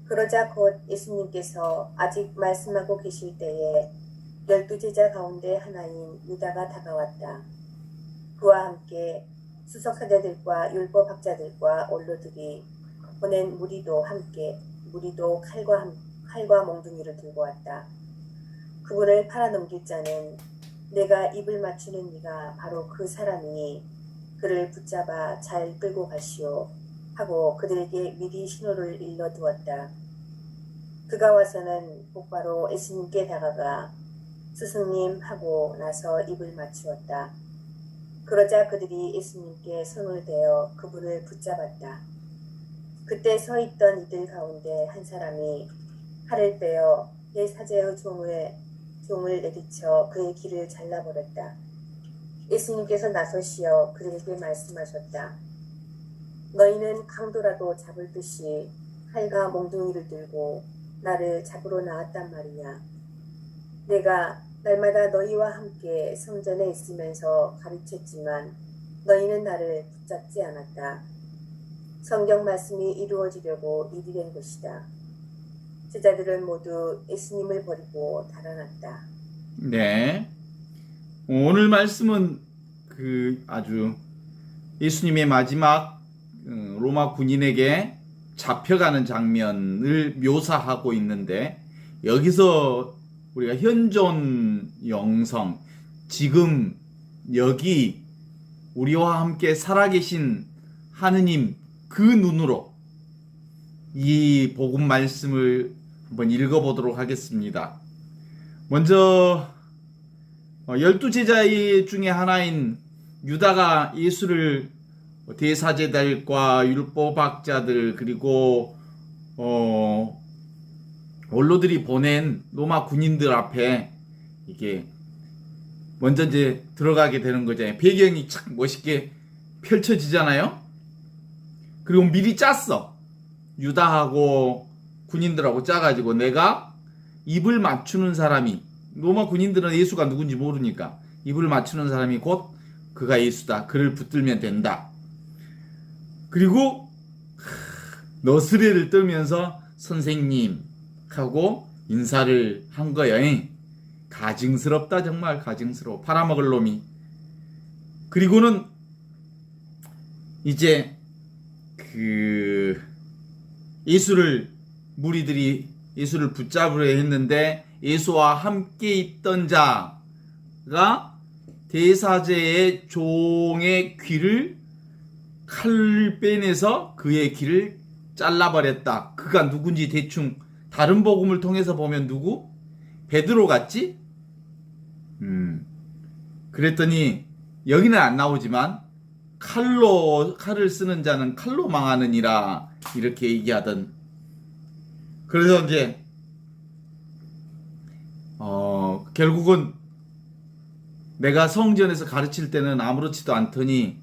그러자 곧 예수님께서 아직 말씀하고 계실 때에 12제자 가운데 하나인 유다가 다가왔다. 그와 함께 수석사제들과 율법학자들과 원로들이 보낸 무리도 칼과 몽둥이를 들고 왔다. 그분을 팔아넘길 자는 내가 입을 맞추는 이가 바로 그 사람이니 그를 붙잡아 잘 끌고 가시오 하고 그들에게 미리 신호를 일러두었다. 그가 와서는 곧바로 예수님께 다가가 스승님 하고 나서 입을 맞추었다. 그러자 그들이 예수님께 손을 대어 그분을 붙잡았다. 그때 서 있던 이들 가운데 한 사람이 칼을 빼어 대사제의 종을 내리쳐 그의 귀를 잘라버렸다. 예수님께서 나서시어 그들에게 말씀하셨다. 너희는 강도라도 잡을 듯이 칼과 몽둥이를 들고 나를 잡으러 나왔단 말이냐. 내가 날마다 너희와 함께 성전에 있으면서 가르쳤지만 너희는 나를 붙잡지 않았다. 성경 말씀이 이루어지려고 일이 된 것이다. 제자들은 모두 예수님을 버리고 달아났다. 네. 오늘 말씀은 아주 예수님의 마지막 로마 군인에게 잡혀가는 장면을 묘사하고 있는데, 여기서 우리가 현존 영성, 지금 여기 우리와 함께 살아계신 하느님 그 눈으로 이 복음 말씀을 한번 읽어보도록 하겠습니다. 먼저 12제자 중에 하나인 유다가 예수를 대사제들과 율법학자들 그리고 원로들이 보낸 로마 군인들 앞에 이게 먼저 이제 들어가게 되는 거잖아요. 배경이 참 멋있게 펼쳐지잖아요. 그리고 미리 짰어. 유다하고 군인들하고 짜가지고 내가 입을 맞추는 사람이, 로마 군인들은 예수가 누군지 모르니까 입을 맞추는 사람이 곧 그가 예수다. 그를 붙들면 된다. 그리고 너스레를 떨면서 선생님 하고 인사를 한 거예요. 가증스럽다. 정말 가증스러워. 팔아먹을 놈이. 그리고는 이제 무리들이 예수를 붙잡으려 했는데 예수와 함께 있던 자가 대사제의 종의 귀를 칼을 빼내서 그의 귀를 잘라버렸다. 그가 누군지 대충 다른 복음을 통해서 보면 누구? 베드로 같지? 그랬더니 여기는 안 나오지만 칼을 쓰는 자는 칼로 망하느니라 이렇게 얘기하던. 그래서 이제 결국은 내가 성전에서 가르칠 때는 아무렇지도 않더니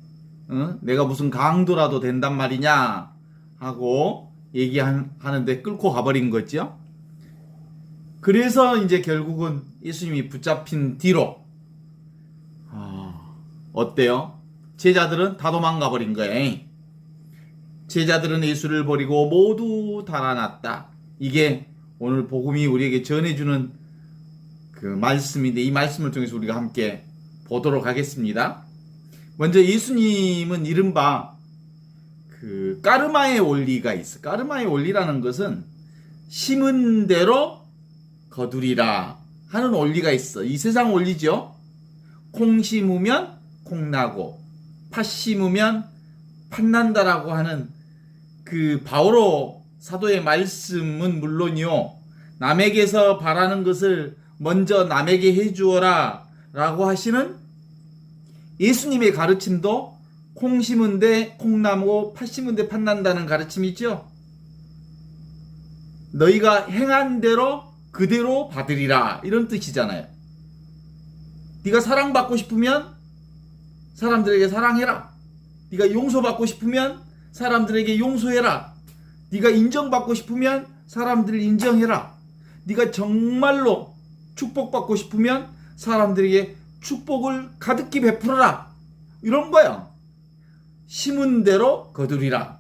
내가 무슨 강도라도 된단 말이냐 하고 얘기하는데 끌고 가버린 거죠. 그래서 이제 결국은 예수님이 붙잡힌 뒤로 어때요? 제자들은 다 도망가 버린 거예요. 제자들은 예수를 버리고 모두 달아났다. 이게 오늘 복음이 우리에게 전해주는 그 말씀인데, 이 말씀을 통해서 우리가 함께 보도록 하겠습니다. 먼저 예수님은 이른바 까르마의 원리가 있어. 까르마의 원리라는 것은 심은 대로 거두리라 하는 원리가 있어. 이 세상 원리죠. 콩 심으면 콩 나고 팥 심으면 팥 난다라고 하는 그 바오로 사도의 말씀은 물론이요, 남에게서 바라는 것을 먼저 남에게 해주어라 라고 하시는 예수님의 가르침도 콩 심은데 콩 나고 팥 심은데 팥 난다는 가르침이죠. 너희가 행한 대로 그대로 받으리라 이런 뜻이잖아요. 네가 사랑받고 싶으면 사람들에게 사랑해라. 네가 용서받고 싶으면 사람들에게 용서해라. 네가 인정받고 싶으면 사람들을 인정해라. 네가 정말로 축복받고 싶으면 사람들에게 축복을 가득히 베풀어라. 이런 거야. 심은 대로 거두리라.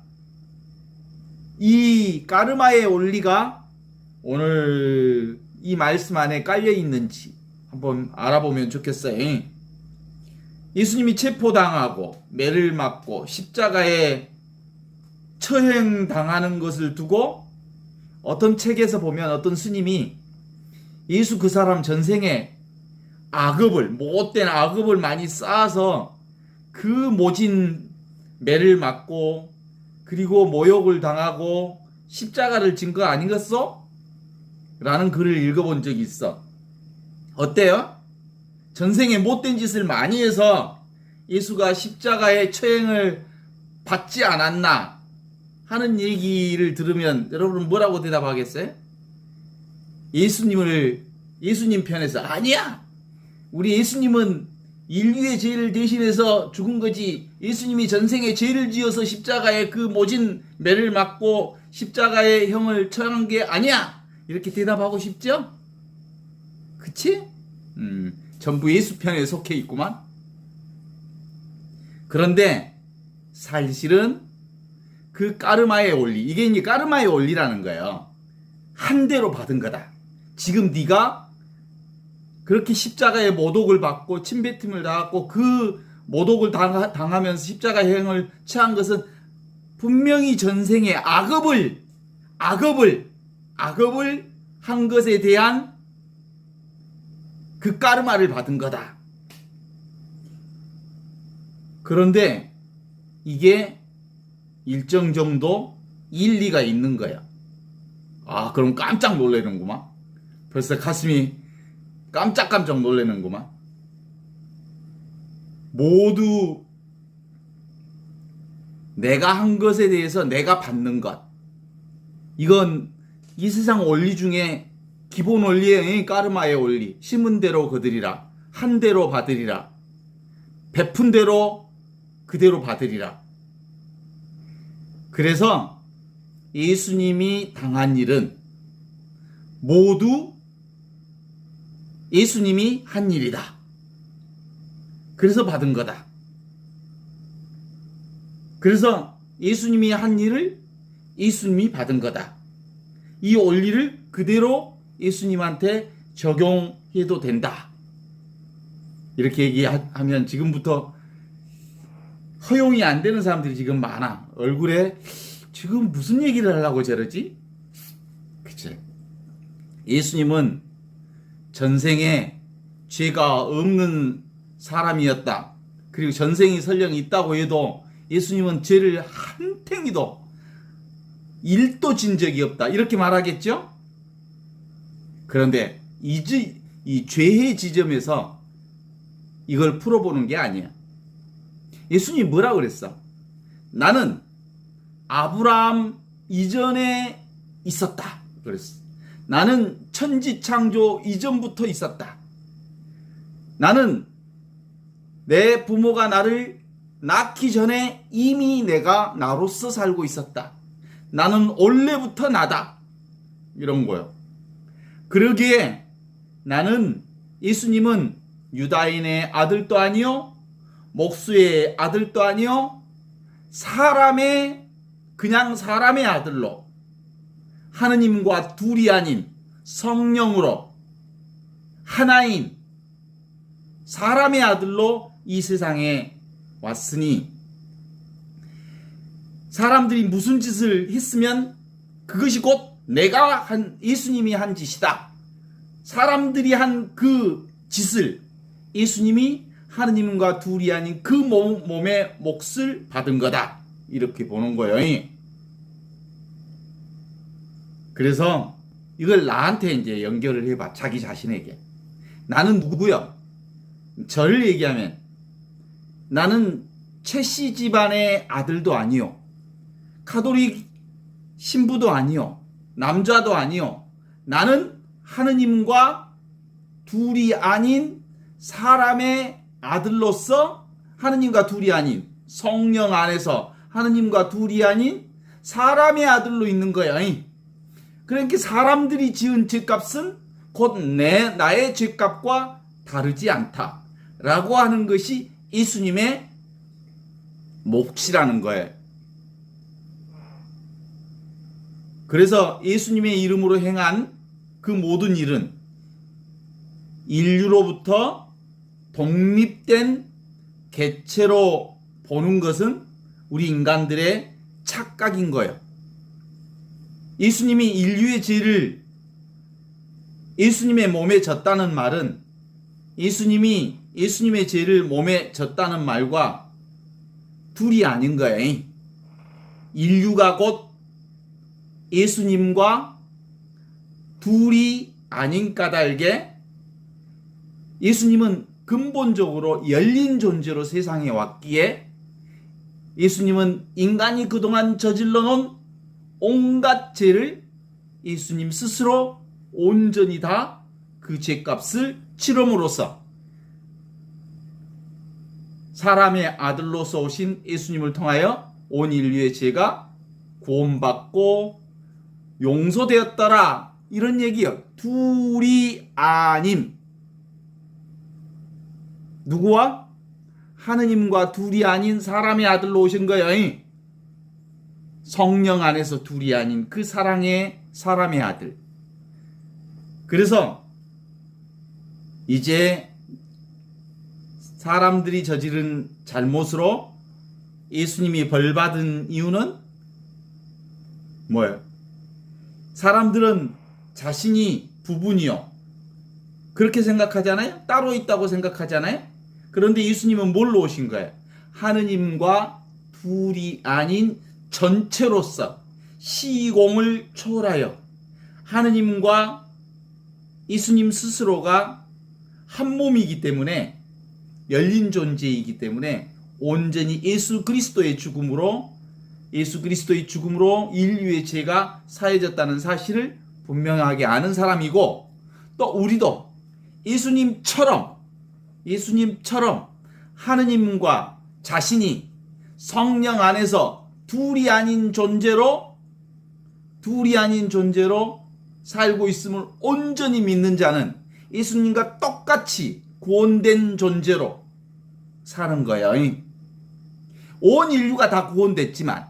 이 까르마의 원리가 오늘 이 말씀 안에 깔려 있는지 한번 알아보면 좋겠어요. 예수님이 체포당하고 매를 맞고 십자가에 처형당하는 것을 두고 어떤 책에서 보면 어떤 스님이 예수 그 사람 전생에 악업을, 못된 악업을 많이 쌓아서 그 모진 매를 맞고 그리고 모욕을 당하고 십자가를 진 거 아니겠어? 라는 글을 읽어본 적이 있어. 어때요? 전생에 못된 짓을 많이 해서 예수가 십자가의 처형을 받지 않았나 하는 얘기를 들으면 여러분은 뭐라고 대답하겠어요? 예수님 편에서 아니야! 우리 예수님은 인류의 죄를 대신해서 죽은 거지, 예수님이 전생에 죄를 지어서 십자가에 그 모진 매를 맞고 십자가의 형을 처형한 게 아니야! 이렇게 대답하고 싶죠? 그치? 전부 예수 편에 속해 있구만. 그런데 사실은 그 까르마의 원리, 이게 이제 까르마의 원리라는 거예요. 한 대로 받은 거다. 지금 네가 그렇게 십자가의 모독을 받고 침뱉음을 당하고 그 모독을 당하면서 십자가형을 취한 것은 분명히 전생에 악업을 한 것에 대한 그 까르마를 받은 거다. 그런데 이게 일정 정도 일리가 있는 거야. 아, 그럼 깜짝 놀라는구만. 벌써 가슴이 깜짝깜짝 놀라는구만. 모두 내가 한 것에 대해서 내가 받는 것. 이건 이 세상 원리 중에 기본 원리예요. 까르마의 원리. 심은 대로 거두리라. 한 대로 받으리라. 베푼 대로 그대로 받으리라. 그래서 예수님이 당한 일은 모두 예수님이 한 일이다. 그래서 받은 거다. 그래서 예수님이 한 일을 예수님이 받은 거다. 이 원리를 그대로 예수님한테 적용해도 된다. 이렇게 얘기하면 지금부터 허용이 안 되는 사람들이 지금 많아. 얼굴에 지금 무슨 얘기를 하려고 저러지? 그치? 예수님은 전생에 죄가 없는 사람이었다. 그리고 전생이 설령 있다고 해도 예수님은 죄를 한 탱이도 1도 진 적이 없다. 이렇게 말하겠죠? 그런데 이 죄의 지점에서 이걸 풀어보는 게 아니야. 예수님이 뭐라고 그랬어? 나는 아브라함 이전에 있었다. 그랬어. 나는 천지창조 이전부터 있었다. 나는 내 부모가 나를 낳기 전에 이미 내가 나로서 살고 있었다. 나는 원래부터 나다. 이런 거요. 그러기에 나는, 예수님은 유다인의 아들도 아니요, 목수의 아들도 아니요, 그냥 사람의 아들로, 하느님과 둘이 아닌 성령으로 하나인 사람의 아들로 이 세상에 왔으니, 사람들이 무슨 짓을 했으면 그것이 곧 예수님이 한 짓이다. 사람들이 한 그 짓을 예수님이 하느님과 둘이 아닌 그 몸의 몫을 받은 거다. 이렇게 보는 거예요. 그래서 이걸 나한테 이제 연결을 해봐. 자기 자신에게. 나는 누구요? 저를 얘기하면 나는 최씨 집안의 아들도 아니요, 가톨릭 신부도 아니요, 남자도 아니요. 나는 하느님과 둘이 아닌 사람의 아들로서, 하느님과 둘이 아닌 성령 안에서 하느님과 둘이 아닌 사람의 아들로 있는 거야. 그러니까 사람들이 지은 죄값은 곧 나의 죄값과 다르지 않다라고 하는 것이 예수님의 몫이라는 거예요. 그래서 예수님의 이름으로 행한 그 모든 일은 인류로부터 독립된 개체로 보는 것은 우리 인간들의 착각인 거예요. 예수님이 인류의 죄를 예수님의 몸에 졌다는 말은 예수님이 예수님의 죄를 몸에 졌다는 말과 둘이 아닌 거예요. 인류가 곧 예수님과 둘이 아닌 까닭에 예수님은 근본적으로 열린 존재로 세상에 왔기에 예수님은 인간이 그동안 저질러 놓은 온갖 죄를 예수님 스스로 온전히 다 그 죄값을 치름으로써 사람의 아들로서 오신 예수님을 통하여 온 인류의 죄가 구원받고 용서되었더라. 이런 얘기요. 둘이 아닌 누구와? 하느님과 둘이 아닌 사람의 아들로 오신 거예요. 성령 안에서 둘이 아닌 그 사랑의 사람의 아들. 그래서 이제 사람들이 저지른 잘못으로 예수님이 벌받은 이유는 뭐예요? 사람들은 자신이 부분이요. 그렇게 생각하잖아요? 따로 있다고 생각하잖아요? 그런데 예수님은 뭘로 오신 거예요? 하느님과 둘이 아닌 전체로서 시공을 초월하여 하느님과 예수님 스스로가 한 몸이기 때문에 열린 존재이기 때문에 온전히 예수 그리스도의 죽음으로 인류의 죄가 사해졌다는 사실을 분명하게 아는 사람이고 또 우리도 예수님처럼 하느님과 자신이 성령 안에서 둘이 아닌 존재로 살고 있음을 온전히 믿는 자는 예수님과 똑같이 구원된 존재로 사는 거예요. 온 인류가 다 구원됐지만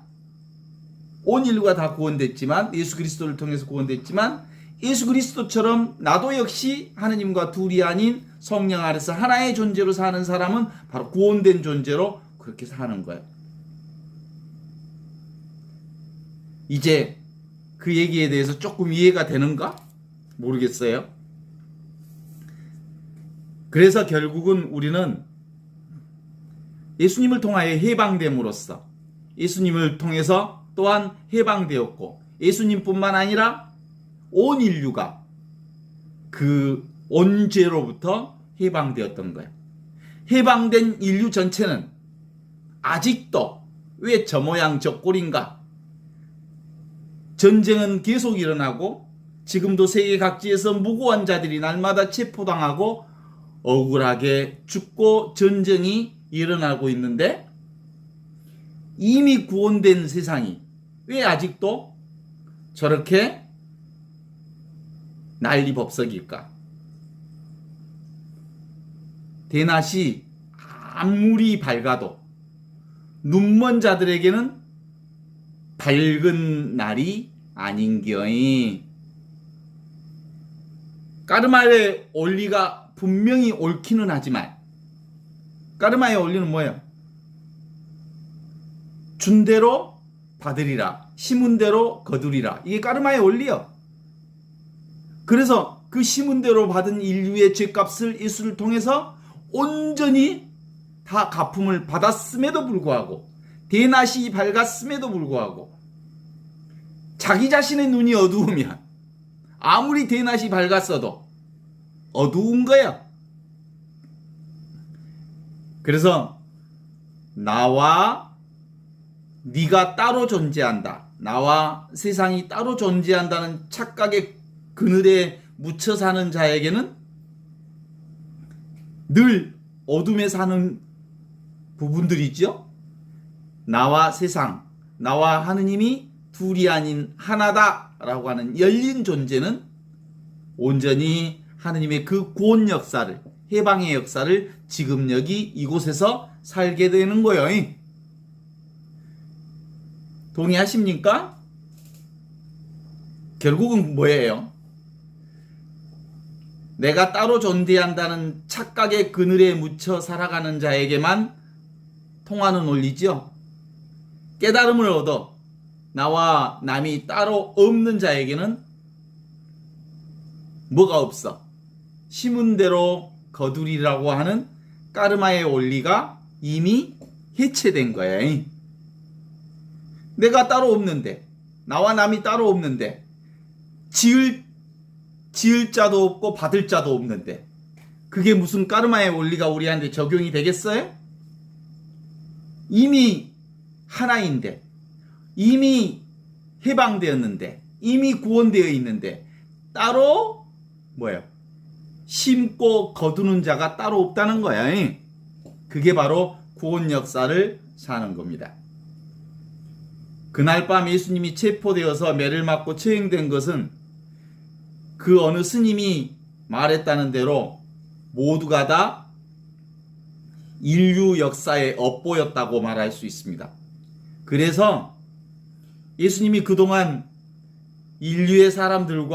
예수 그리스도를 통해서 구원됐지만 예수 그리스도처럼 나도 역시 하느님과 둘이 아닌 성령 안에서 하나의 존재로 사는 사람은 바로 구원된 존재로 그렇게 사는 거예요. 이제 그 얘기에 대해서 조금 이해가 되는가? 모르겠어요. 그래서 결국은 우리는 예수님을 통하여 해방됨으로써 예수님을 통해서 또한 해방되었고 예수님뿐만 아니라 온 인류가 그 온죄로부터 해방되었던 거예요. 해방된 인류 전체는 아직도 왜 저 모양 저 꼴인가? 전쟁은 계속 일어나고 지금도 세계 각지에서 무고한 자들이 날마다 체포당하고 억울하게 죽고 전쟁이 일어나고 있는데 이미 구원된 세상이 왜 아직도 저렇게 난리법석일까? 대낮이 아무리 밝아도 눈먼 자들에게는 밝은 날이 아닌겨이. 까르마의 원리가 분명히 옳기는 하지만 까르마의 원리는 뭐예요? 준 대로 받으리라, 심은 대로 거두리라. 이게 까르마의 원리요. 그래서 그 심은 대로 받은 인류의 죄값을 예수를 통해서 온전히 다 갚음을 받았음에도 불구하고 대낮이 밝았음에도 불구하고 자기 자신의 눈이 어두우면 아무리 대낮이 밝았어도 어두운 거야. 그래서 나와 네가 따로 존재한다, 나와 세상이 따로 존재한다는 착각의 그늘에 묻혀 사는 자에게는 늘 어둠에 사는 부분들이죠. 나와 세상, 나와 하느님이 둘이 아닌 하나다라고 하는 열린 존재는 온전히 하느님의 그 구원 역사를, 해방의 역사를 지금 여기 이곳에서 살게 되는 거예요. 동의하십니까? 결국은 뭐예요? 내가 따로 존재한다는 착각의 그늘에 묻혀 살아가는 자에게만 통하는 논리죠. 깨달음을 얻어 나와 남이 따로 없는 자에게는 뭐가 없어? 심은 대로 거두리라고 하는 까르마의 원리가 이미 해체된 거야. 내가 따로 없는데, 나와 남이 따로 없는데, 지을 자도 없고 받을 자도 없는데, 그게 무슨 까르마의 원리가 우리한테 적용이 되겠어요? 이미 하나인데, 이미 해방되었는데, 이미 구원되어 있는데, 따로 뭐예요? 심고 거두는 자가 따로 없다는 거야. 그게 바로 구원 역사를 사는 겁니다. 그날 밤 예수님이 체포되어서 매를 맞고 처형된 것은 그 어느 스님이 말했다는 대로 모두가 다 인류 역사의 업보였다고 말할 수 있습니다. 그래서 예수님이 그동안 인류의 사람들은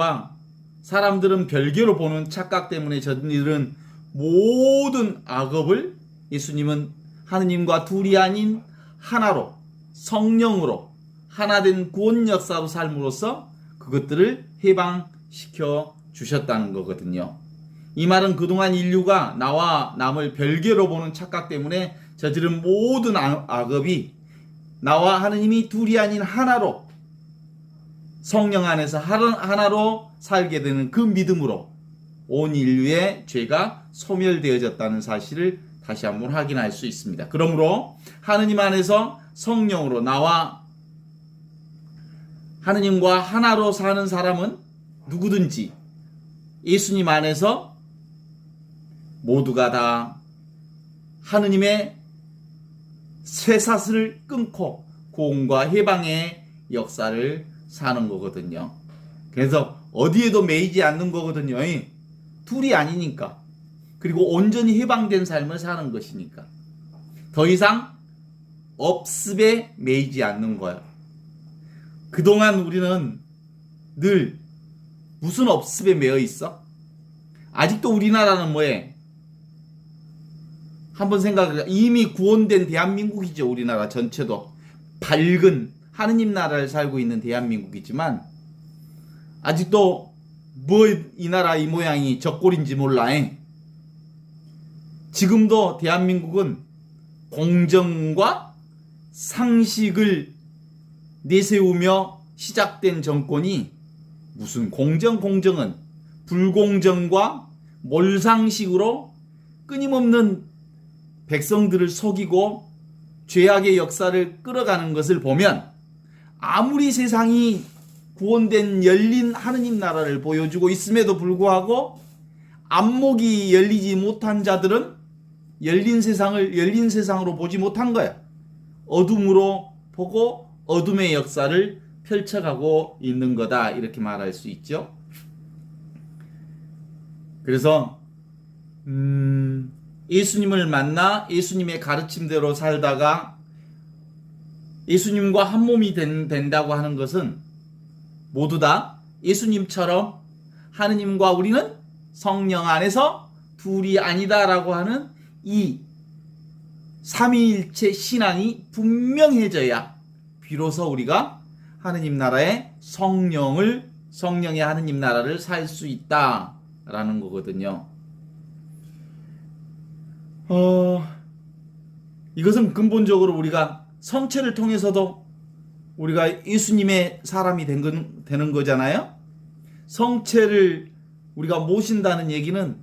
별개로 보는 착각 때문에 저지른 모든 악업을 예수님은 하느님과 둘이 아닌 하나로, 성령으로 하나된 구원 역사로 삶으로써 그것들을 해방시켜 주셨다는 거거든요. 이 말은 그동안 인류가 나와 남을 별개로 보는 착각 때문에 저지른 모든 악업이 나와 하느님이 둘이 아닌 하나로, 성령 안에서 하나로 살게 되는 그 믿음으로 온 인류의 죄가 소멸되어졌다는 사실을 다시 한번 확인할 수 있습니다. 그러므로 하느님 안에서 성령으로 나와 하느님과 하나로 사는 사람은 누구든지 예수님 안에서 모두가 다 하느님의 쇠사슬을 끊고 구원과 해방의 역사를 사는 거거든요. 그래서 어디에도 매이지 않는 거거든요. 둘이 아니니까. 그리고 온전히 해방된 삶을 사는 것이니까. 더 이상 업습에 매이지 않는 거야. 그동안 우리는 늘 무슨 업습에 매여 있어? 아직도 우리나라는 뭐해? 한번 생각해. 이미 구원된 대한민국이죠. 우리나라 전체도. 밝은 하느님 나라를 살고 있는 대한민국이지만 아직도 뭐 이 나라 이 모양이 적골인지 몰라. 지금도 대한민국은 공정과 상식을 내세우며 시작된 정권이 무슨 공정은 불공정과 몰상식으로 끊임없는 백성들을 속이고 죄악의 역사를 끌어가는 것을 보면 아무리 세상이 구원된 열린 하느님 나라를 보여주고 있음에도 불구하고 안목이 열리지 못한 자들은 열린 세상을 열린 세상으로 보지 못한 거야. 어둠으로 보고 어둠의 역사를 펼쳐가고 있는 거다. 이렇게 말할 수 있죠. 그래서 예수님을 만나 예수님의 가르침대로 살다가 예수님과 한 몸이 된다고 하는 것은 모두 다 예수님처럼 하느님과 우리는 성령 안에서 둘이 아니다라고 하는 이 삼위일체 신앙이 분명해져야 비로소 우리가 하느님 나라의 성령의 하느님 나라를 살 수 있다라는 거거든요. 이것은 근본적으로 우리가 성체를 통해서도 우리가 예수님의 사람이 되는 거잖아요. 성체를 우리가 모신다는 얘기는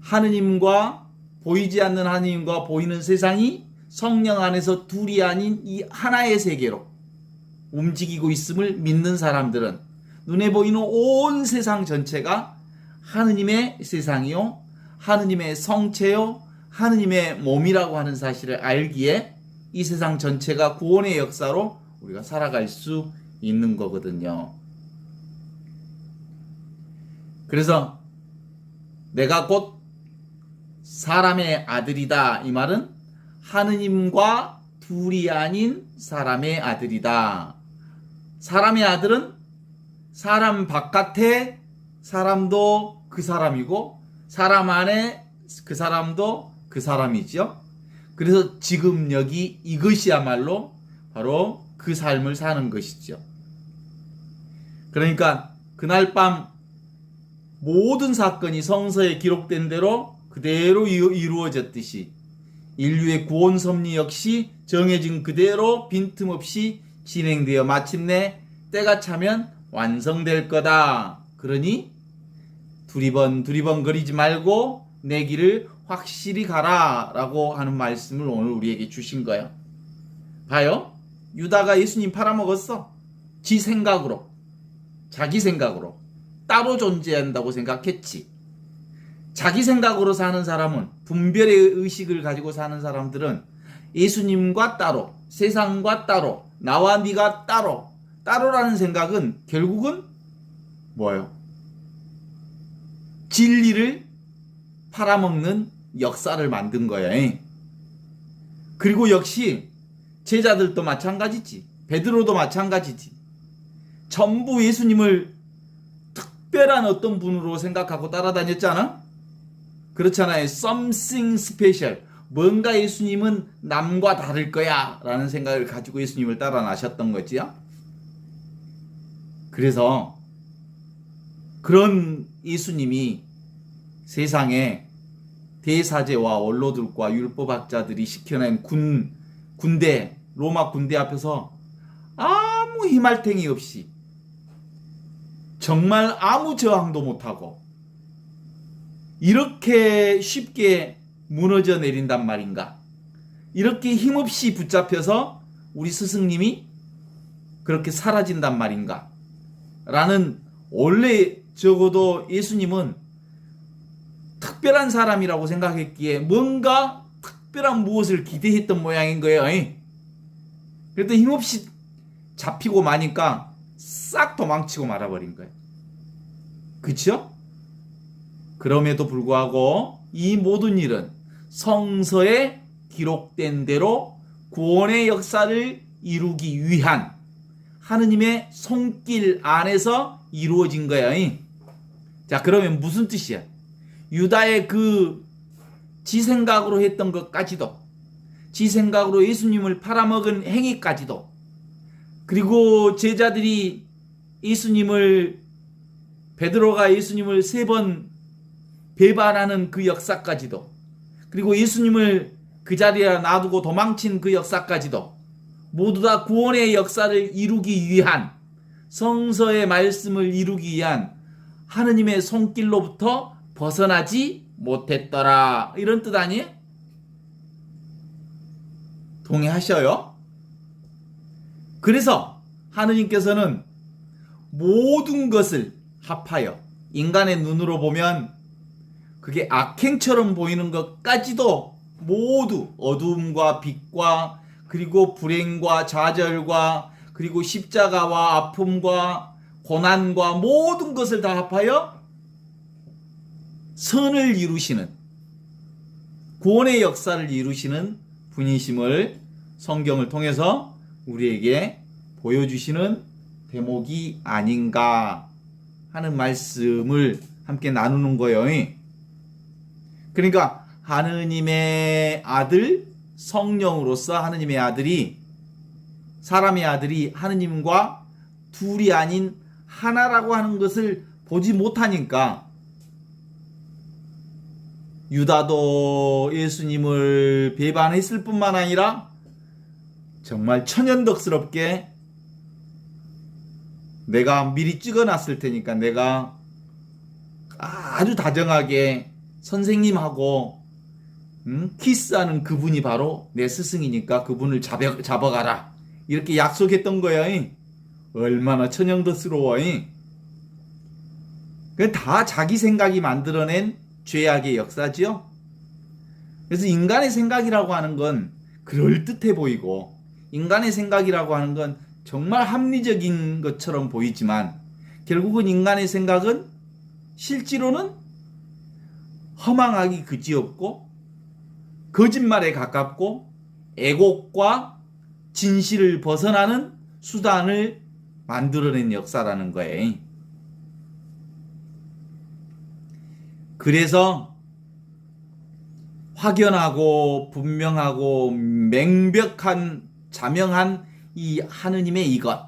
하느님과 보이지 않는 하느님과 보이는 세상이 성령 안에서 둘이 아닌 이 하나의 세계로 움직이고 있음을 믿는 사람들은 눈에 보이는 온 세상 전체가 하느님의 세상이요, 하느님의 성체요, 하느님의 몸이라고 하는 사실을 알기에 이 세상 전체가 구원의 역사로 우리가 살아갈 수 있는 거거든요. 그래서 내가 곧 사람의 아들이다. 이 말은 하느님과 둘이 아닌 사람의 아들이다. 사람의 아들은 사람 바깥에 사람도 그 사람이고 사람 안에 그 사람도 그 사람이죠. 그래서 지금 여기 이것이야말로 바로 그 삶을 사는 것이죠. 그러니까 그날 밤 모든 사건이 성서에 기록된 대로 그대로 이루어졌듯이 인류의 구원 섭리 역시 정해진 그대로 빈틈없이 진행되어 마침내 때가 차면 완성될 거다. 그러니 두리번 거리지 말고 내 길을 확실히 가라 라고 하는 말씀을 오늘 우리에게 주신 거예요. 봐요. 유다가 예수님 팔아먹었어. 지 생각으로, 자기 생각으로 따로 존재한다고 생각했지. 자기 생각으로 사는 사람은, 분별의 의식을 가지고 사는 사람들은 예수님과 따로, 세상과 따로, 나와 네가 따로, 따로라는 생각은 결국은 뭐예요? 진리를 팔아먹는 역사를 만든 거예요. 그리고 역시 제자들도 마찬가지지. 베드로도 마찬가지지. 전부 예수님을 특별한 어떤 분으로 생각하고 따라다녔잖아? 그렇잖아요. Something special. 뭔가 예수님은 남과 다를 거야 라는 생각을 가지고 예수님을 따라 나셨던 거지요. 그래서 그런 예수님이 세상에 대사제와 원로들과 율법학자들이 시켜낸 군대, 로마 군대 앞에서 아무 희말탱이 없이 정말 아무 저항도 못하고 이렇게 쉽게 무너져 내린단 말인가? 이렇게 힘없이 붙잡혀서 우리 스승님이 그렇게 사라진단 말인가? 라는, 원래 적어도 예수님은 특별한 사람이라고 생각했기에 뭔가 특별한 무엇을 기대했던 모양인 거예요. 그랬더니 힘없이 잡히고 마니까 싹 도망치고 말아버린 거예요. 그쵸? 그럼에도 불구하고 이 모든 일은 성서에 기록된 대로 구원의 역사를 이루기 위한 하느님의 손길 안에서 이루어진 거예요. 자, 그러면 무슨 뜻이야? 유다의 그 지 생각으로 했던 것까지도, 지 생각으로 예수님을 팔아먹은 행위까지도, 그리고 제자들이 베드로가 예수님을 3번 배반하는 그 역사까지도, 그리고 예수님을 그 자리에 놔두고 도망친 그 역사까지도 모두 다 구원의 역사를 이루기 위한, 성서의 말씀을 이루기 위한 하느님의 손길로부터 벗어나지 못했더라. 이런 뜻 아니에요? 동의하셔요? 그래서 하느님께서는 모든 것을 합하여, 인간의 눈으로 보면 그게 악행처럼 보이는 것까지도 모두 어두움과 빛과 그리고 불행과 좌절과 그리고 십자가와 아픔과 고난과 모든 것을 다 합하여 선을 이루시는, 구원의 역사를 이루시는 분이심을 성경을 통해서 우리에게 보여주시는 대목이 아닌가 하는 말씀을 함께 나누는 거예요. 그러니까 하느님의 아들, 성령으로서 하느님의 아들이, 사람의 아들이 하느님과 둘이 아닌 하나라고 하는 것을 보지 못하니까 유다도 예수님을 배반했을 뿐만 아니라 정말 천연덕스럽게 내가 미리 찍어놨을 테니까 내가 아주 다정하게 선생님하고 키스하는 그분이 바로 내 스승이니까 그분을 잡아가라 이렇게 약속했던 거야. 얼마나 천연덕스러워. 다 자기 생각이 만들어낸 죄악의 역사지요. 그래서 인간의 생각이라고 하는 건 그럴듯해 보이고, 인간의 생각이라고 하는 건 정말 합리적인 것처럼 보이지만 결국은 인간의 생각은 실제로는 허망하기 그지없고 거짓말에 가깝고 애곡과 진실을 벗어나는 수단을 만들어낸 역사라는 거예요. 그래서 확연하고 분명하고 명백한 자명한 이 하느님의 이것,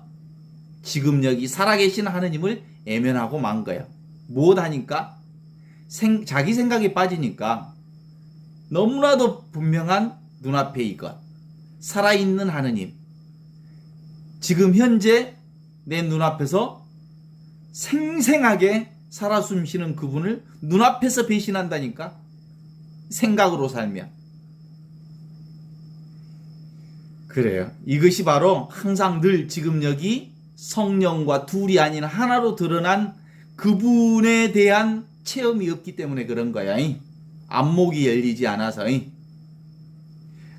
지금 여기 살아계신 하느님을 애면하고 만 거야. 무엇 하니까? 자기 생각에 빠지니까 너무나도 분명한 눈앞에 이것, 살아있는 하느님, 지금 현재 내 눈앞에서 생생하게 살아 숨쉬는 그분을 눈앞에서 배신한다니까. 생각으로 살면. 그래요. 이것이 바로 항상 늘 지금 여기 성령과 둘이 아닌 하나로 드러난 그분에 대한 체험이 없기 때문에 그런 거야. 안목이 열리지 않아서.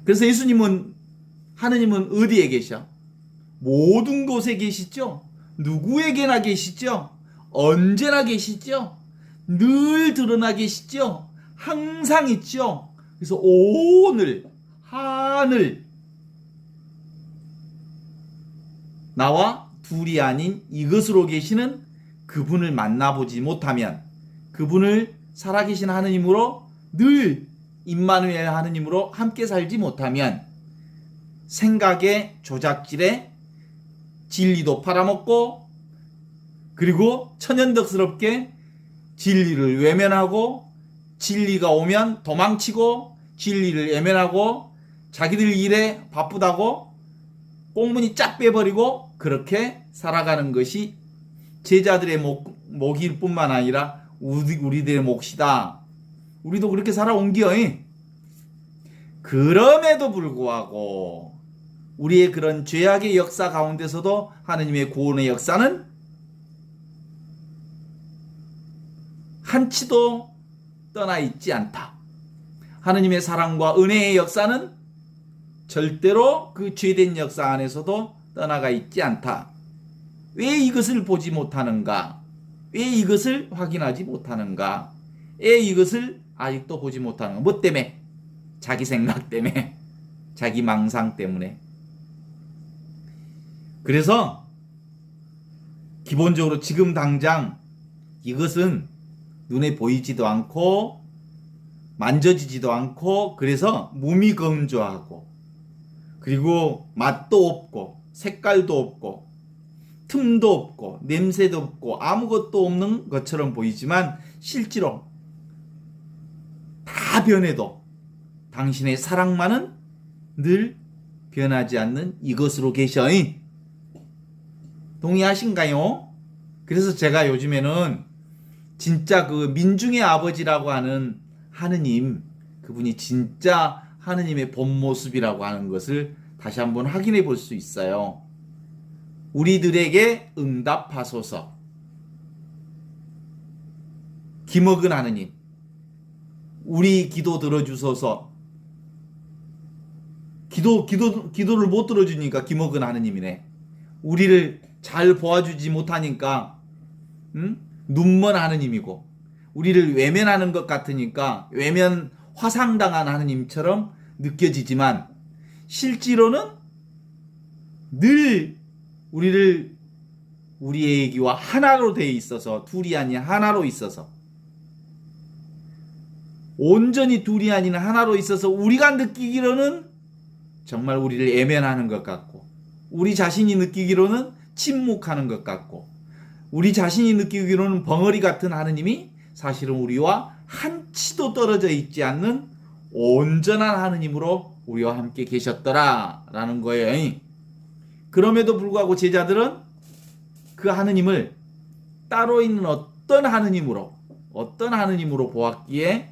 그래서 예수님은, 하느님은 어디에 계셔? 모든 곳에 계시죠? 누구에게나 계시죠? 언제나 계시죠? 늘 드러나 계시죠? 항상 있죠? 그래서 오늘, 하늘, 나와 둘이 아닌 이것으로 계시는 그분을 만나보지 못하면, 그분을 살아계신 하느님으로 늘 임마누엘 하느님으로 함께 살지 못하면 생각의 조작질에 진리도 팔아먹고, 그리고 천연덕스럽게 진리를 외면하고, 진리가 오면 도망치고, 진리를 외면하고, 자기들 일에 바쁘다고 꽁무니 쫙 빼버리고 그렇게 살아가는 것이 제자들의 몫일 뿐만 아니라 우리들의 몫이다. 우리도 그렇게 살아온기요. 그럼에도 불구하고 우리의 그런 죄악의 역사 가운데서도 하느님의 구원의 역사는 한치도 떠나 있지 않다. 하느님의 사랑과 은혜의 역사는 절대로 그 죄된 역사 안에서도 떠나가 있지 않다. 왜 이것을 보지 못하는가? 왜 이것을 확인하지 못하는가? 왜 이것을 아직도 보지 못하는가? 뭐 때문에? 자기 생각 때문에, 자기 망상 때문에. 그래서 기본적으로 지금 당장 이것은 눈에 보이지도 않고 만져지지도 않고, 그래서 몸이 건조하고, 그리고 맛도 없고 색깔도 없고 틈도 없고 냄새도 없고 아무것도 없는 것처럼 보이지만 실제로 다 변해도 당신의 사랑만은 늘 변하지 않는 이것으로 계셔. 동의하신가요? 그래서 제가 요즘에는 진짜 그 민중의 아버지라고 하는 하느님, 그분이 진짜 하느님의 본 모습이라고 하는 것을 다시 한번 확인해 볼 수 있어요. 우리들에게 응답하소서. 기먹은 하느님, 우리 기도 들어주소서. 기도를 못 들어주니까 기먹은 하느님이네. 우리를 잘 보아주지 못하니까 눈먼 하느님이고, 우리를 외면하는 것 같으니까 외면 화상당한 하느님처럼 느껴지지만 실제로는 늘 우리를 우리의 얘기와 하나로 되어 있어서, 둘이 아닌 하나로 있어서, 온전히 둘이 아닌 하나로 있어서 우리가 느끼기로는 정말 우리를 외면하는 것 같고, 우리 자신이 느끼기로는 침묵하는 것 같고, 우리 자신이 느끼기로는 벙어리 같은 하느님이 사실은 우리와 한치도 떨어져 있지 않는 온전한 하느님으로 우리와 함께 계셨더라라는 거예요. 그럼에도 불구하고 제자들은 그 하느님을 따로 있는 어떤 하느님으로 보았기에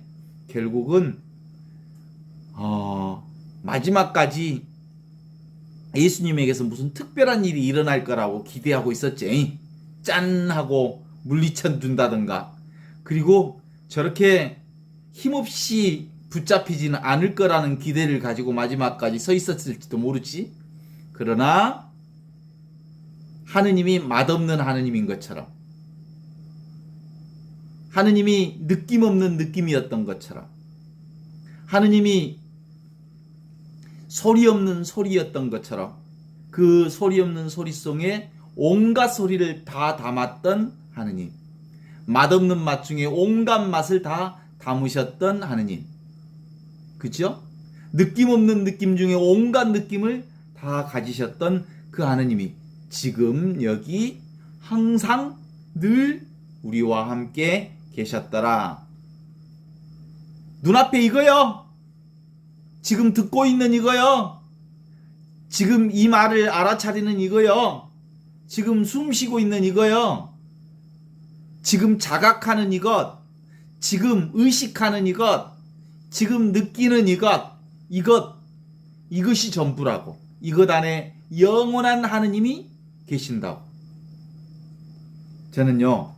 결국은 마지막까지 예수님에게서 무슨 특별한 일이 일어날 거라고 기대하고 있었지. 짠 하고 물리쳐 준다든가, 그리고 저렇게 힘없이 붙잡히지는 않을 거라는 기대를 가지고 마지막까지 서 있었을지도 모르지. 그러나 하느님이 맛없는 하느님인 것처럼, 하느님이 느낌 없는 느낌이었던 것처럼, 하느님이 소리 없는 소리였던 것처럼, 그 소리 없는 소리송에 온갖 소리를 다 담았던 하느님, 맛없는 맛 중에 온갖 맛을 다 담으셨던 하느님. 그죠? 느낌 없는 느낌 중에 온갖 느낌을 다 가지셨던 그 하느님이 지금 여기 항상 늘 우리와 함께 계셨더라. 눈앞에 이거요. 지금 듣고 있는 이거요. 지금 이 말을 알아차리는 이거요. 지금 숨 쉬고 있는 이거요. 지금 자각하는 이것. 지금 의식하는 이것. 지금 느끼는 이것이 전부라고. 이것 안에 영원한 하느님이 계신다고. 저는요,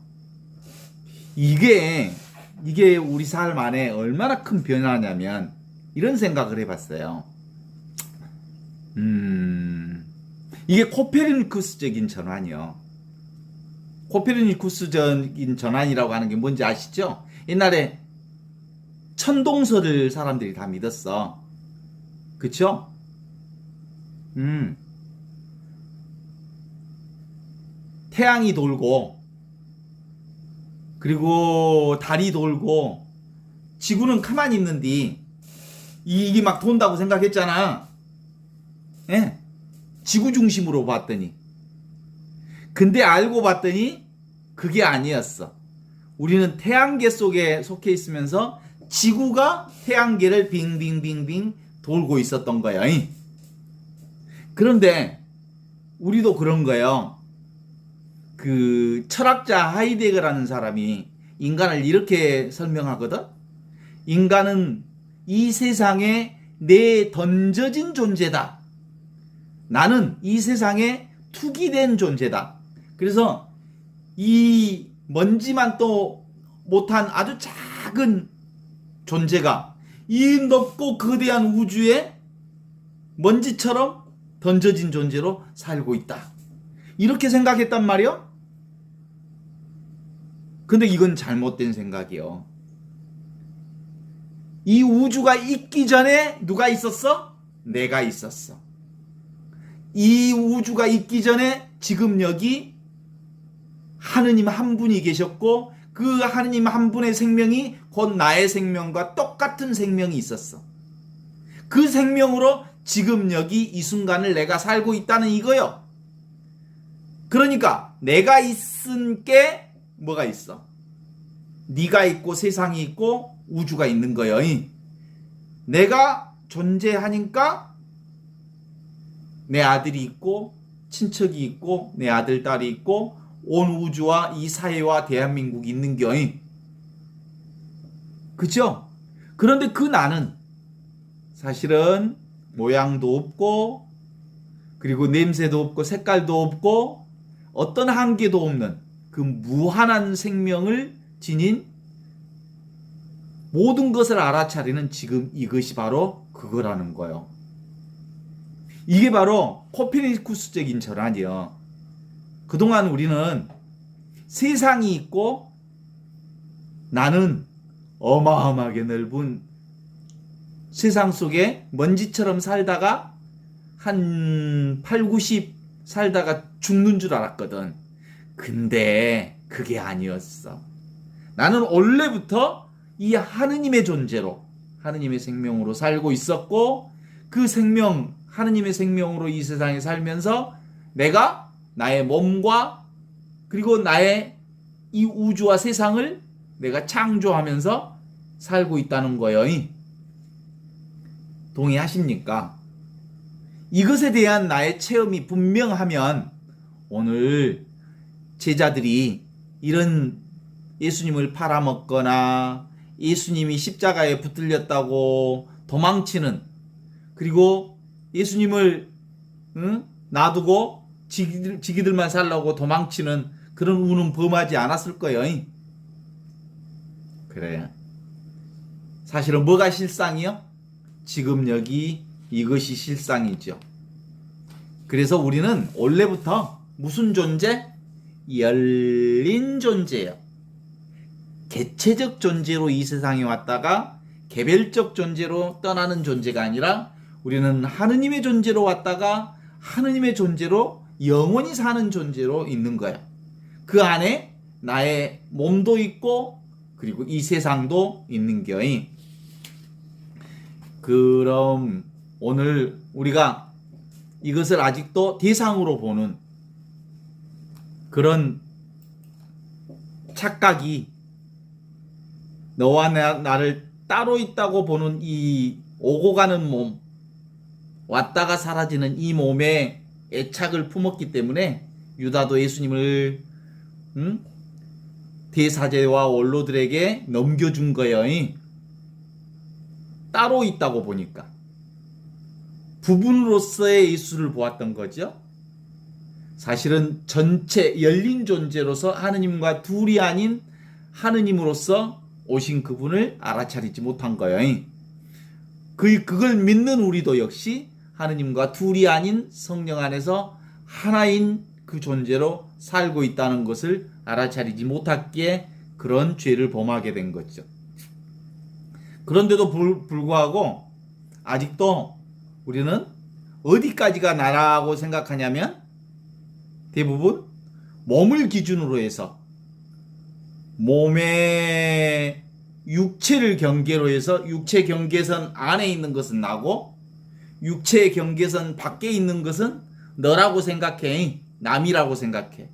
이게 우리 삶 안에 얼마나 큰 변화냐면, 이런 생각을 해봤어요. 이게 코페르니쿠스적인 전환이요. 코페르니쿠스적인 전환이라고 하는 게 뭔지 아시죠? 옛날에 천동설을 사람들이 다 믿었어. 그쵸? 태양이 돌고, 그리고 달이 돌고, 지구는 가만히 있는데, 이게 막 돈다고 생각했잖아. 예? 지구 중심으로 봤더니. 근데 알고 봤더니, 그게 아니었어. 우리는 태양계 속에 속해 있으면서, 지구가 태양계를 빙빙빙빙 돌고 있었던 거야. 그런데 우리도 그런 거예요. 그 철학자 하이데거라는 사람이 인간을 이렇게 설명하거든. 인간은 이 세상에 내 던져진 존재다. 나는 이 세상에 투기된 존재다. 그래서 이 먼지만 또 못한 아주 작은 존재가 이 넓고 거대한 우주에 먼지처럼 던져진 존재로 살고 있다. 이렇게 생각했단 말이요. 근데 이건 잘못된 생각이요. 이 우주가 있기 전에 누가 있었어? 내가 있었어. 이 우주가 있기 전에 지금 여기 하느님 한 분이 계셨고, 그 하느님 한 분의 생명이 곧 나의 생명과 똑같은 생명이 있었어. 그 생명으로 지금 여기 이 순간을 내가 살고 있다는 이거요. 그러니까 내가 있은 게 뭐가 있어? 네가 있고 세상이 있고 우주가 있는 거예요. 내가 존재하니까 내 아들이 있고 친척이 있고 내 아들 딸이 있고 온 우주와 이 사회와 대한민국이 있는겨. 그죠? 그런데 그 나는 사실은 모양도 없고, 그리고 냄새도 없고, 색깔도 없고, 어떤 한계도 없는 그 무한한 생명을 지닌 모든 것을 알아차리는 지금 이것이 바로 그거라는 거예요. 이게 바로 코페르니쿠스적인 전환이요. 그동안 우리는 세상이 있고 나는 어마어마하게 넓은 세상 속에 먼지처럼 살다가 한 8, 90 살다가 죽는 줄 알았거든. 근데 그게 아니었어. 나는 원래부터 이 하느님의 존재로, 하느님의 생명으로 살고 있었고, 그 생명, 하느님의 생명으로 이 세상에 살면서 내가 나의 몸과 그리고 나의 이 우주와 세상을 내가 창조하면서 살고 있다는 거예요. 동의하십니까? 이것에 대한 나의 체험이 분명하면 오늘 제자들이 이런 예수님을 팔아먹거나 예수님이 십자가에 붙들렸다고 도망치는, 그리고 예수님을 놔두고 지기들만 살라고 도망치는 그런 운은 범하지 않았을 거예요. 그래요. 사실은 뭐가 실상이요? 지금 여기 이것이 실상이죠. 그래서 우리는 원래부터 무슨 존재? 열린 존재예요. 개체적 존재로 이 세상에 왔다가 개별적 존재로 떠나는 존재가 아니라 우리는 하느님의 존재로 왔다가 하느님의 존재로 영원히 사는 존재로 있는 거야. 그 안에 나의 몸도 있고 그리고 이 세상도 있는 거이. 그럼 오늘 우리가 이것을 아직도 대상으로 보는 그런 착각이 너와 나를 따로 있다고 보는 이 오고 가는 몸, 왔다가 사라지는 이 몸에 애착을 품었기 때문에 유다도 예수님을 대사제와 원로들에게 넘겨준 거예요. 따로 있다고 보니까 부분으로서의 예수를 보았던 거죠. 사실은 전체 열린 존재로서 하느님과 둘이 아닌 하느님으로서 오신 그분을 알아차리지 못한 거예요. 그걸 믿는 우리도 역시 하느님과 둘이 아닌 성령 안에서 하나인 그 존재로 살고 있다는 것을 알아차리지 못했기에 그런 죄를 범하게 된 거죠. 그런데도 불구하고 아직도 우리는 어디까지가 나라고 생각하냐면 대부분 몸을 기준으로 해서 몸의 육체를 경계로 해서 육체 경계선 안에 있는 것은 나고 육체 경계선 밖에 있는 것은 너라고 생각해. 남이라고 생각해.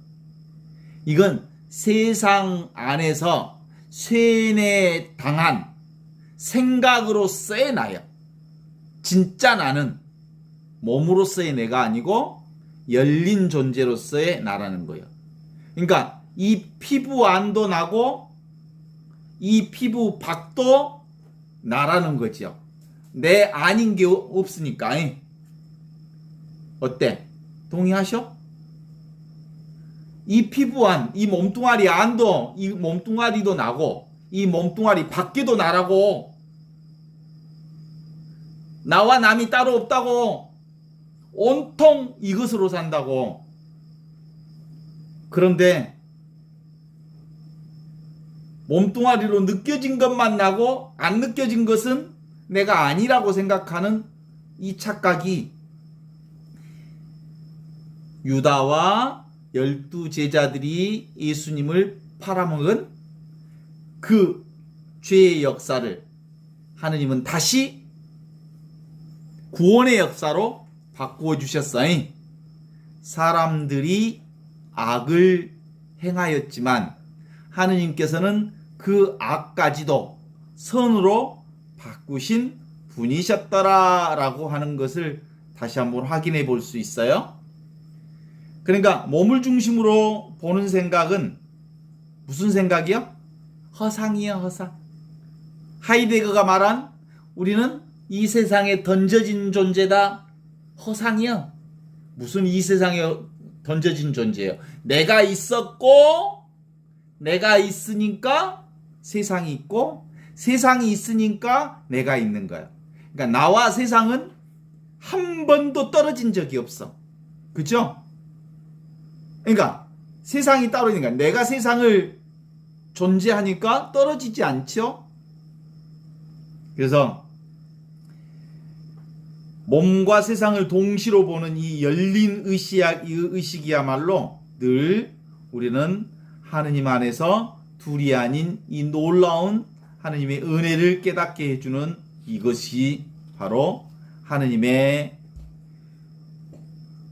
이건 세상 안에서 쇠뇌당한 생각으로서의 나야. 진짜 나는 몸으로서의 내가 아니고 열린 존재로서의 나라는 거예요. 그러니까 이 피부 안도 나고 이 피부 밖도 나라는 거죠. 내 아닌 게 없으니까. 어때? 동의하셔? 이 피부 안, 이 몸뚱아리 안도 이 몸뚱아리도 나고 이 몸뚱아리 밖에도 나라고. 나와 남이 따로 없다고. 온통 이것으로 산다고. 그런데 몸뚱아리로 느껴진 것만 나고 안 느껴진 것은 내가 아니라고 생각하는 이 착각이 유다와 12 제자들이 예수님을 팔아먹은 그 죄의 역사를 하느님은 다시 구원의 역사로 바꾸어 주셨어요. 사람들이 악을 행하였지만 하느님께서는 그 악까지도 선으로 바꾸신 분이셨더라라고 하는 것을 다시 한번 확인해 볼 수 있어요. 그러니까 몸을 중심으로 보는 생각은 무슨 생각이요? 허상이요, 허상. 하이데거가 말한 우리는 이 세상에 던져진 존재다. 허상이요. 무슨 이 세상에 던져진 존재예요? 내가 있었고 내가 있으니까 세상이 있고 세상이 있으니까 내가 있는 거야. 그러니까 나와 세상은 한 번도 떨어진 적이 없어. 그죠? 그러니까 세상이 따로 있으니까 내가 세상을 존재하니까 떨어지지 않죠? 그래서 몸과 세상을 동시로 보는 이 열린 의식이야말로 늘 우리는 하느님 안에서 둘이 아닌 이 놀라운 하느님의 은혜를 깨닫게 해주는 이것이 바로 하느님의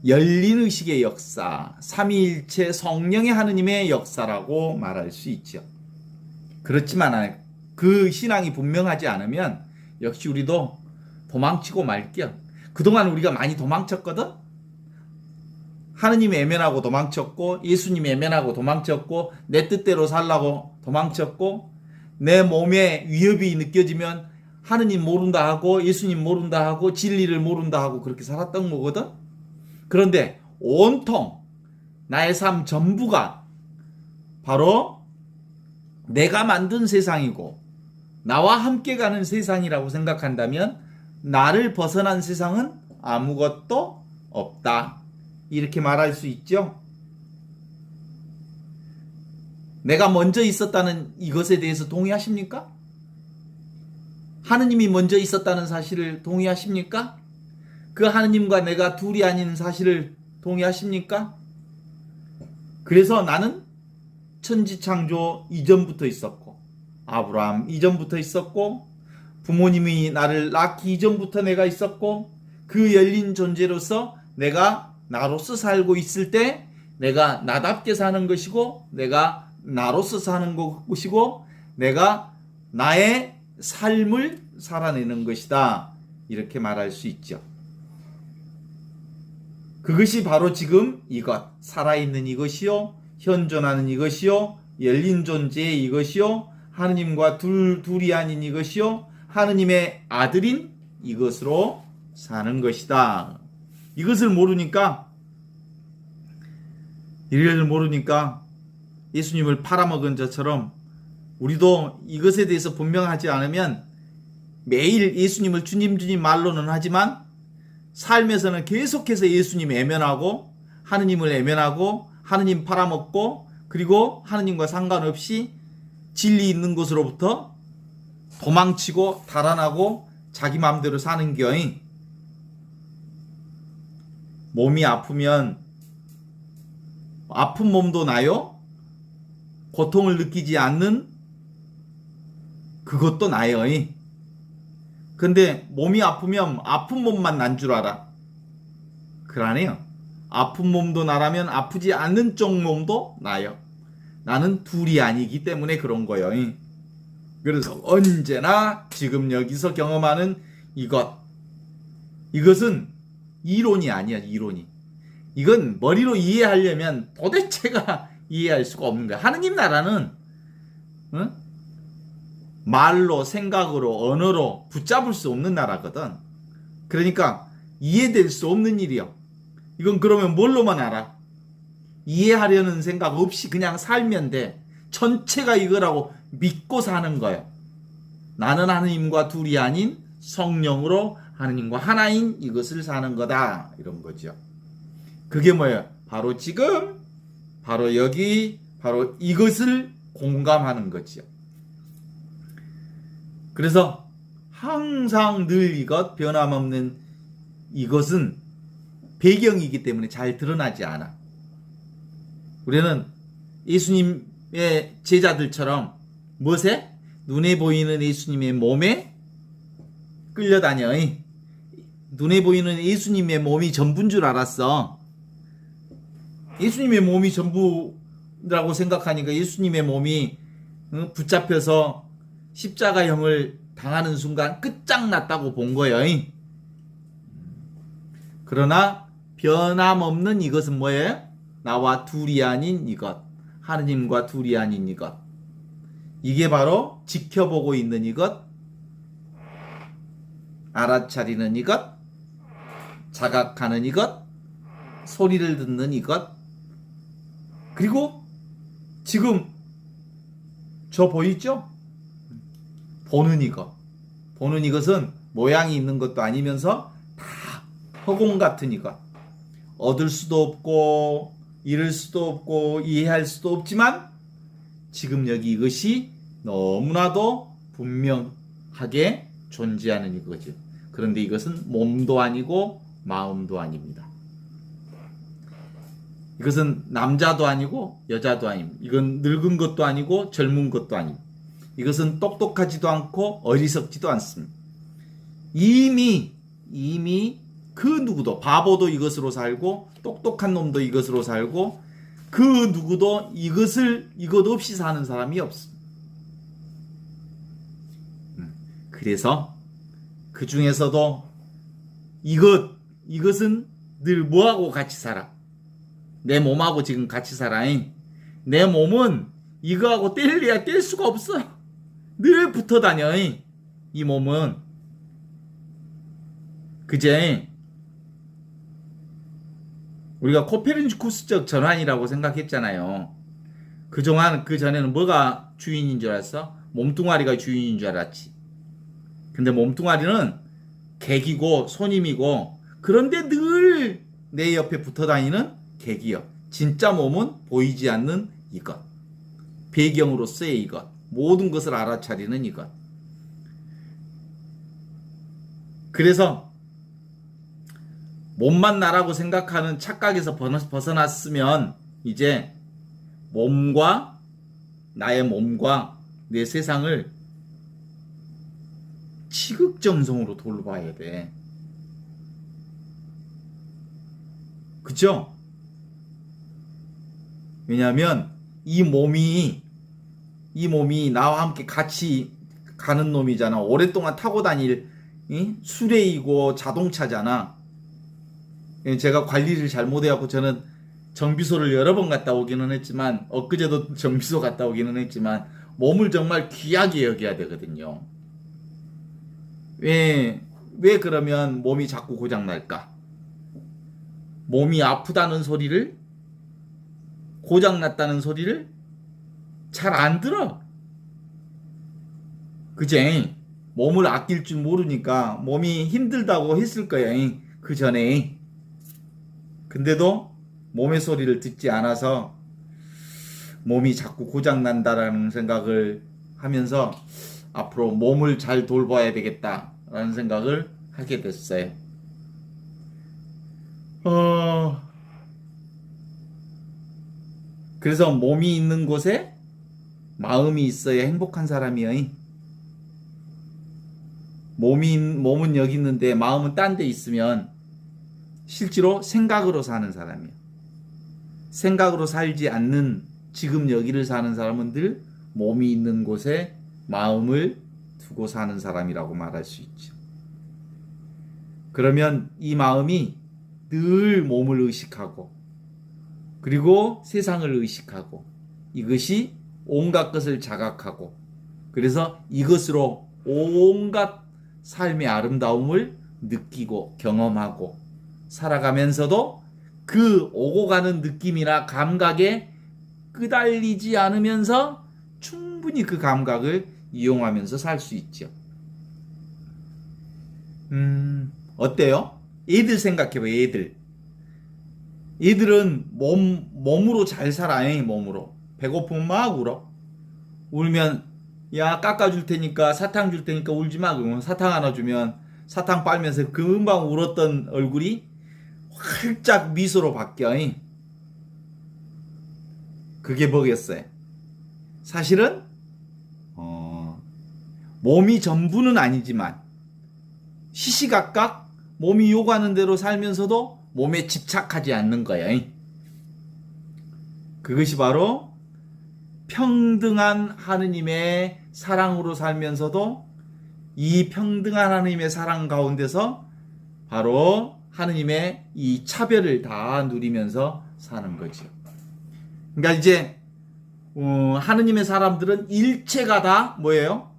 열린 의식의 역사, 삼위일체 성령의 하느님의 역사라고 말할 수 있죠. 그렇지만 그 신앙이 분명하지 않으면 역시 우리도 도망치고 말게요. 그동안 우리가 많이 도망쳤거든? 하느님 외면하고 도망쳤고 예수님 외면하고 도망쳤고 내 뜻대로 살라고 도망쳤고 내 몸에 위협이 느껴지면 하느님 모른다 하고 예수님 모른다 하고 진리를 모른다 하고 그렇게 살았던 거거든? 그런데 온통 나의 삶 전부가 바로 내가 만든 세상이고 나와 함께 가는 세상이라고 생각한다면 나를 벗어난 세상은 아무것도 없다. 이렇게 말할 수 있죠. 내가 먼저 있었다는 이것에 대해서 동의하십니까? 하느님이 먼저 있었다는 사실을 동의하십니까? 그 하느님과 내가 둘이 아닌 사실을 동의하십니까? 그래서 나는 천지창조 이전부터 있었고, 아브라함 이전부터 있었고, 부모님이 나를 낳기 이전부터 내가 있었고, 그 열린 존재로서 내가 나로서 살고 있을 때 내가 나답게 사는 것이고, 내가 나로서 사는 것이고, 내가 나의 삶을 살아내는 것이다. 이렇게 말할 수 있죠. 그것이 바로 지금 이것, 살아있는 이것이요, 현존하는 이것이요, 열린 존재의 이것이요, 하느님과 둘이 아닌 이것이요, 하느님의 아들인 이것으로 사는 것이다. 이것을 모르니까 예수님을 팔아먹은 자처럼 우리도 이것에 대해서 분명하지 않으면 매일 예수님을 주님 말로는 하지만 삶에서는 계속해서 예수님 애면하고 하느님을 애면하고 하느님 팔아먹고 그리고 하느님과 상관없이 진리 있는 곳으로부터 도망치고 달아나고 자기 마음대로 사는 경이 몸이 아프면 아픈 몸도 나요? 고통을 느끼지 않는 그것도 나요. 근데 몸이 아프면 아픈 몸만 난 줄 알아. 그러네요. 아픈 몸도 나라면 아프지 않는 쪽 몸도 나요. 나는 둘이 아니기 때문에 그런 거예요. 그래서 언제나 지금 여기서 경험하는 이것은 이론이 아니야. 이론이. 이건 머리로 이해하려면 도대체가 이해할 수가 없는 거야. 하느님 나라는 말로, 생각으로, 언어로 붙잡을 수 없는 나라거든. 그러니까 이해될 수 없는 일이요. 이건 그러면 뭘로만 알아? 이해하려는 생각 없이 그냥 살면 돼. 전체가 이거라고 믿고 사는 거예요. 나는 하느님과 둘이 아닌 성령으로 하느님과 하나인 이것을 사는 거다. 이런 거죠. 그게 뭐예요? 바로 지금, 바로 여기, 바로 이것을 공감하는 거지요. 그래서 항상 늘 이것, 변함없는 이것은 배경이기 때문에 잘 드러나지 않아. 우리는 예수님의 제자들처럼 무엇에? 눈에 보이는 예수님의 몸에 끌려다녀. 눈에 보이는 예수님의 몸이 전부인 줄 알았어. 예수님의 몸이 전부라고 생각하니까 예수님의 몸이 붙잡혀서 십자가형을 당하는 순간 끝장났다고 본 거예요. 그러나 변함없는 이것은 뭐예요? 나와 둘이 아닌 이것, 하느님과 둘이 아닌 이것. 이게 바로 지켜보고 있는 이것, 알아차리는 이것, 자각하는 이것, 소리를 듣는 이것, 그리고 지금 저 보이죠? 보는 이것. 보는 이것은 모양이 있는 것도 아니면서 다 허공 같은 이것. 얻을 수도 없고 잃을 수도 없고 이해할 수도 없지만 지금 여기 이것이 너무나도 분명하게 존재하는 이거죠. 그런데 이것은 몸도 아니고 마음도 아닙니다. 이것은 남자도 아니고 여자도 아닙니다. 이건 늙은 것도 아니고 젊은 것도 아닙니다. 이것은 똑똑하지도 않고 어리석지도 않습니다. 이미 그 누구도, 바보도 이것으로 살고 똑똑한 놈도 이것으로 살고 그 누구도 이것 없이 사는 사람이 없습니다. 그래서 그 중에서도 이것은 늘 뭐하고 같이 살아? 내 몸하고 지금 같이 살아. 내 몸은 이거하고 뗄래야 뗄 수가 없어. 늘 붙어 다녀. 이 몸은. 그제 우리가 코페르니쿠스적 전환이라고 생각했잖아요. 그 전에는 뭐가 주인인 줄 알았어? 몸뚱아리가 주인인 줄 알았지. 근데 몸뚱아리는 객이고 손님이고 그런데 늘 내 옆에 붙어 다니는 객이요. 진짜 몸은 보이지 않는 이것. 배경으로서의 이것. 모든 것을 알아차리는 이것. 그래서 몸만 나라고 생각하는 착각에서 벗어났으면 이제 몸과 나의 몸과 내 세상을 지극정성으로 돌봐야 돼. 그죠? 왜냐하면 이 몸이 나와 함께 같이 가는 놈이잖아. 오랫동안 타고 다닐 수레이고 자동차잖아. 제가 관리를 잘못해갖고 저는 정비소를 여러 번 갔다 오기는 했지만, 엊그제도 정비소 갔다 오기는 했지만, 몸을 정말 귀하게 여겨야 되거든요. 왜 그러면 몸이 자꾸 고장날까? 몸이 아프다는 소리를, 고장났다는 소리를 잘 안 들어. 그제? 몸을 아낄 줄 모르니까 몸이 힘들다고 했을 거야. 그 전에. 근데도 몸의 소리를 듣지 않아서 몸이 자꾸 고장난다라는 생각을 하면서 앞으로 몸을 잘 돌봐야 되겠다라는 생각을 하게 됐어요. 그래서 몸이 있는 곳에 마음이 있어야 행복한 사람이에요. 몸은 여기 있는데 마음은 딴 데 있으면 실제로 생각으로 사는 사람이에요. 생각으로 살지 않는 지금 여기를 사는 사람은 늘 몸이 있는 곳에 마음을 두고 사는 사람이라고 말할 수 있죠. 그러면 이 마음이 늘 몸을 의식하고 그리고 세상을 의식하고 이것이 온갖 것을 자각하고 그래서 이것으로 온갖 삶의 아름다움을 느끼고 경험하고 살아가면서도 그 오고 가는 느낌이나 감각에 끄달리지 않으면서 충분히 그 감각을 이용하면서 살 수 있죠. 어때요? 애들 생각해봐요. 애들은 몸으로 잘 살아. 몸으로. 배고프면 막 울어. 울면 야 깎아줄 테니까 사탕 줄 테니까 울지 마. 그러면 사탕 하나 주면 사탕 빨면서 금방 울었던 얼굴이 활짝 미소로 바뀌어. 그게 뭐겠어요? 사실은 몸이 전부는 아니지만 시시각각 몸이 요구하는 대로 살면서도 몸에 집착하지 않는 거야. 그것이 바로 평등한 하느님의 사랑으로 살면서도 이 평등한 하느님의 사랑 가운데서 바로 하느님의 이 차별을 다 누리면서 사는 거죠. 그러니까 이제 하느님의 사람들은 일체가 다 뭐예요?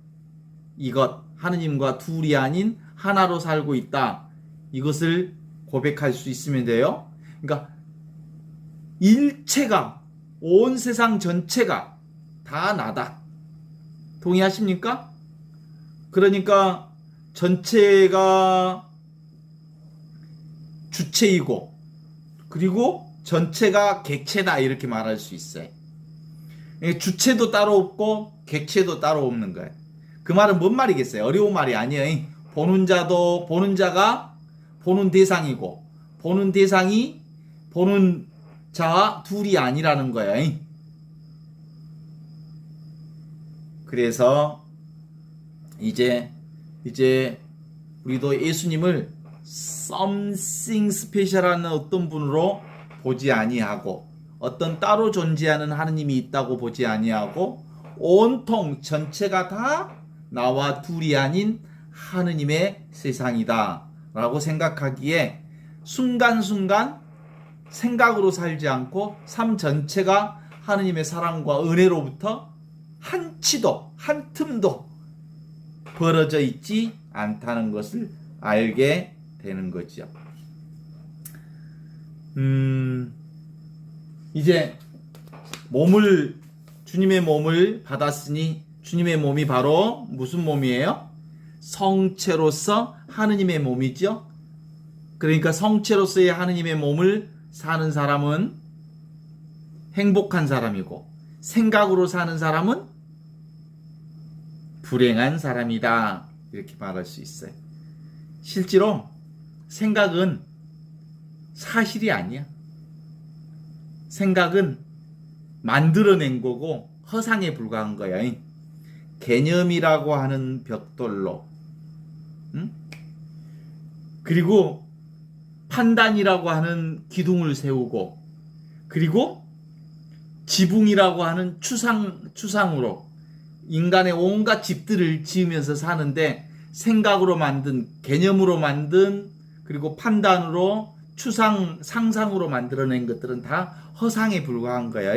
이것 하느님과 둘이 아닌 하나로 살고 있다. 이것을 고백할 수 있으면 돼요. 그러니까 일체가 온 세상 전체가 다 나다. 동의하십니까? 그러니까 전체가 주체이고 그리고 전체가 객체다 이렇게 말할 수 있어요. 주체도 따로 없고 객체도 따로 없는 거예요. 그 말은 뭔 말이겠어요? 어려운 말이 아니에요. 보는 자가 보는 대상이고 보는 대상이 보는 자와 둘이 아니라는 거예요. 그래서 이제 우리도 예수님을 something special한 어떤 분으로 보지 아니하고 어떤 따로 존재하는 하느님이 있다고 보지 아니하고 온통 전체가 다 나와 둘이 아닌 하느님의 세상이다 라고 생각하기에 순간순간 생각으로 살지 않고 삶 전체가 하느님의 사랑과 은혜로부터 한 치도 한 틈도 벌어져 있지 않다는 것을 알게 되는 거죠. 이제 주님의 몸을 받았으니 주님의 몸이 바로 무슨 몸이에요? 성체로서 하느님의 몸이죠. 그러니까 성체로서의 하느님의 몸을 사는 사람은 행복한 사람이고 생각으로 사는 사람은 불행한 사람이다. 이렇게 말할 수 있어요. 실제로 생각은 사실이 아니야. 생각은 만들어낸 거고 허상에 불과한 거야. 개념이라고 하는 벽돌로, 응? 그리고 판단이라고 하는 기둥을 세우고, 그리고 지붕이라고 하는 추상으로 인간의 온갖 집들을 지으면서 사는데, 생각으로 만든, 개념으로 만든, 그리고 판단으로 상상으로 만들어낸 것들은 다 허상에 불과한 거야.